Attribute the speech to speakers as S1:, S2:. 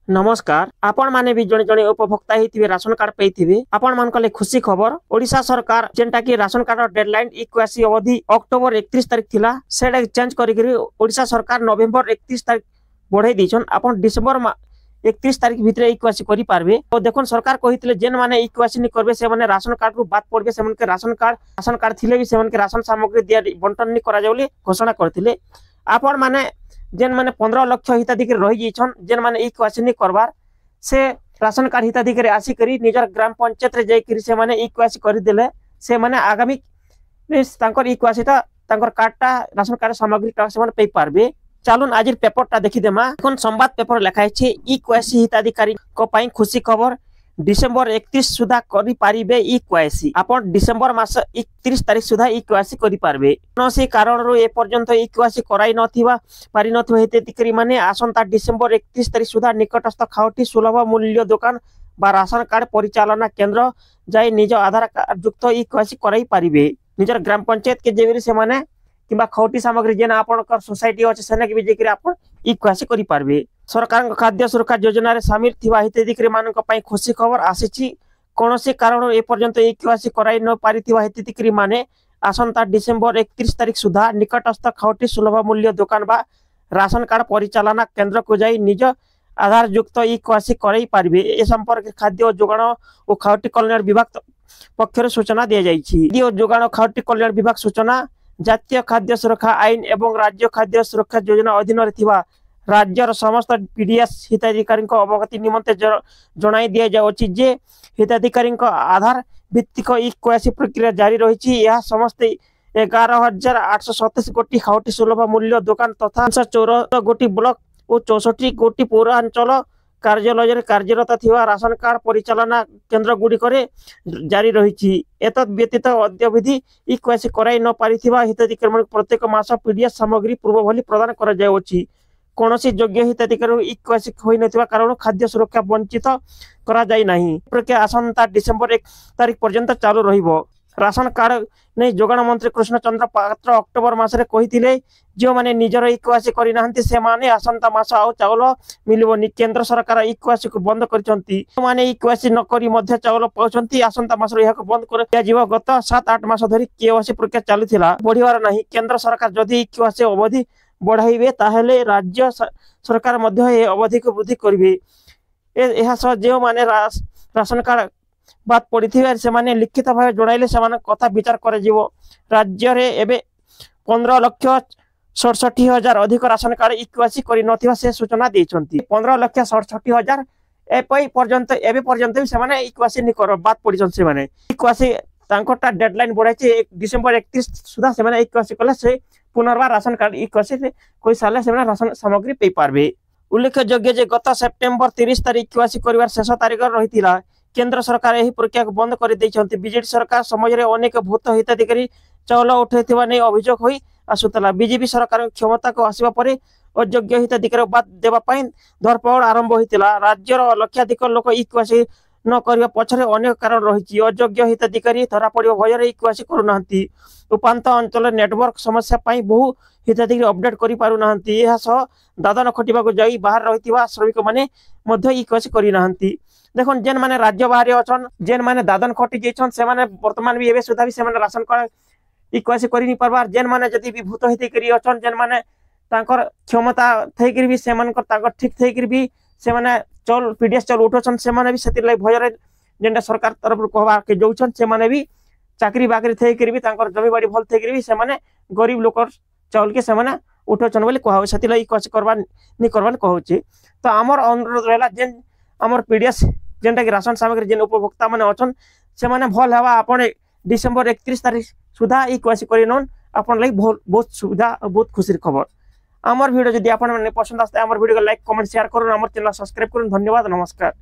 S1: नमस्कार आपण माने भी जणे जणे उपभोक्ता ही राशन कार्ड पे आपण मान कले खुशी खबर ओडिशा सरकार जेंटा की राशन कार्ड डेडलाइन इक्वासी अवधि अक्टोबर 31 तारिख थिला सेडा चेंज करी ओडिशा सरकार नवेम्बर 31 तारिख बढ़ाई दीछन आपण डिसेंबर 31 तारिख भितर इक्वासी करि पारबे। तो देखन सरकार कहितले जेन माने इक्वासी नि करबे से माने राशन कार्ड रु बात पड़बे से के राशन कार्ड थिले भी से के राशन सामग्री दिया बंटन नि करा जाउली घोषणा करथिले। आपण माने जेन माने 15 लाख हिताधिकारी रही जाइछन जेन माने इक्वासी नि करबार से राशन कार्ड हिताधिकारी आसी करी निजर ग्राम पंचायत रे जाई करी से माने इक्वासी करि देले से माने आगामी तांकर इक्वासीटा तांकर कार्डटा राशन कार्ड सामग्रीटा से माने पे पारबे। चलून आज पेपरटा देखि देमा। कोन संवाद पेपर लिखाइ छै इक्वासी हिताधिकारी को पई खुशी खबर डिसेंबर 31 सुधा करि पारिबे इक्वासी। आपण डिसेंबर मास 31 तारिख सुधा इक्वासी करि पारबे। कोनोसी कारण रो ए पर्यंत इक्वासी कराई नथिबा पारि नथिबा हिताधिकारी माने आसंता डिसेंबर 31 तारिख सुधा निकटस्थ खाउटी सुलभ मूल्य दुकान बा राशन कार्ड परिचालना केंद्र जाई निज आधार कार्ड युक्त इक्वासी कराई पारिबे। निजर ग्राम पंचायत के जेबेरी से माने किबा खौटी सामग्री जेना आपनकर सोसाइटी अछि सेना के भी जेकरी आपण इक्वासी करि पारबे। सरकार खाद्य सुरक्षा योजना रे शामिल थिबा हिताधिकारी मानक पई खुशी खबर आसीछि। कोनोसी कारण ए पर्यंत इक्वासी कराई न पारिथिबा हिताधिकारी माने आसंता डिसेंबर 31 तारिख सुधा निकटस्थ खौटी सुलभ मूल्य दुकान बा राशन कार्ड परिचालना केंद्र को जाई निज आधार युक्त इक्वासी कराई पारबे। ए संपर्क खाद्य जोगाण और खौटी कल्याण विभाग पक्षर सूचना दिया जाइछि। खाद्य जोगाण खौटी कल्याण विभाग सूचना जातीय खाद्य सुरक्षा आईन एवं राज्य खाद्य सुरक्षा योजना अधीन रे राज्यर समस्त पीडीएस हिताधिकारी अवगति निमंते जणाई दिया जाउछि जे हिताधिकारी आधार भित्तिक इक्वासी प्रक्रिया जारी रही। यह समस्त 11,837 गोटी खाउटी सुलभ मूल्य दुकान तथा 14 गोटी ब्लॉक और 64 गोटी पौरांचल कार्यालय कार्यरत थिवा राशन कार्ड परिचालना केंद्र गुडी करे जारी रही। एतद व्यतीत अद्यविधि इक्वासी कराई न पारिथिबा हिताधिकारी प्रत्येक मास पीडीएस सामग्री पूर्व भली प्रदान करा जाउछि। कोनोसी योग्य हिताधिकारी इक्वासी होई नथिबा कारण खाद्य सुरक्षा वंचित करा जाई नाही। प्रक्रिया आसंता डिसेंबर 1 तारिख पर्यंत चालू रहिबो। राशन कार्ड नै जोगाण मंत्री कृष्णचंद्र पात्र अक्टोबर मास रे कहिथिले जो माने निजर इक्वासी करि नाहंती से माने आसंता मास आउ चावल मिलिबोनी। केंद्र सरकार इक्वासी को बंद करिसंती माने इक्वासी न करी मध्य चावल पाउछंती। आसंता मास रे यहाक बंद कर दिया जीव। गत 7-8 मास धरि केवासी प्रक्रिया चालू थिला बढ़िवार नाही। केंद्र सरकार जदि इक्वासी अवधि बढ़ाइबे ताहेले राज्य सरकार मध्य ए अवधि को वृद्धि करिवे। एहा स जे माने राशन कार्ड बात पड़िथिबे से माने लिखित भाव जणाइले से माने कथा विचार करे जीवो। राज्य रे एबे 15,67,000 अधिक राशन कार्ड इक्वासी करि नथिबा से सूचना दैछंती। 15,67,000 एपई पर्यंत एबे पर्यंत भी से माने इक्वासी नि कर बात पड़िछन। से माने इक्वासी तांकोटा डेडलाइन बढ़ाइছে डिसेंबर 31 सुधा से माने इक्वासी कले से पुनर्बार राशन कार्ड इक्वासी कोई साले से माने राशन सामग्री पे पारबे। उल्लेखयोग्य जे गत सेप्टेम्बर 30 तारिख इक्वासी करिवार शेष तारिख रहितिला। केंद्र सरकार यही प्रक्रिया को बंद कर दैछंती। बीजेपी सरकार समय रे अनेक भूत हिताधिकारी चावल उठैथिबा नै अभियोग होई आसुतला। बीजेपी सरकार क्षमता को आसीबा परे अयोग्य हिताधिकारी बात देबा पई धरपकड़ आरंभ होइतिला। राज्यर लक्षाधिक लोक इक्वासी न करिया पछरे अनेक कारण रहिछि। अयोग्य हिताधिकारी धरा पड़िबा भय रे इक्वासी करू नाहंती। उपांत अंचल नेटवर्क समस्या पई बहु हिताधिकारी अपडेट करि पारु नाहंती। एहा सह दादन खटिबा को जाई बाहर रहितिबा श्रमिक माने मध्य इक्वासी करि नाहंती। देखन जेन माने राज्य बाहर अछन जेन माने दादन खटि जेछन से माने वर्तमान भी एबे सुधा भी से माने राशन कार्ड इक्वासी करि नि परबार। जेन माने जदि भी भूत हिते करी अछन जेन माने तांकर क्षमता थई करी भी से मानकर तांकर ठीक थई करी भी से माने चल पीडीएस चल उठछन से माने भी सेति लै भय रे जेंडा सरकार तरफ कहबा के जोछन से माने भी चाकरी बाकरी थई करी भी तांकर जमी बाड़ी भल थई करी भी से माने गरीब लोकर चावल के से माने उठछन बोले कहौ सेति लै इक्वासी करबा नि करबा कहउचे। तो हमर अनुरोध रहला जेन हमर पीडीएस जेंटा कि राशन सामग्री जेन उपभोक्ता माने अछन से माने भल हवा आपण डिसेंबर 31 तारिख सुधा इक्वासी करि नन आपण लै बहुत सुविधा और बहुत खुशी खबर। हमर वीडियो जदि आपण माने पसंद आस्ते हमर वीडियो को लाइक कमेंट शेयर करूँ। हमर चैनल सब्सक्राइब करूँ। धन्यवाद नमस्कार।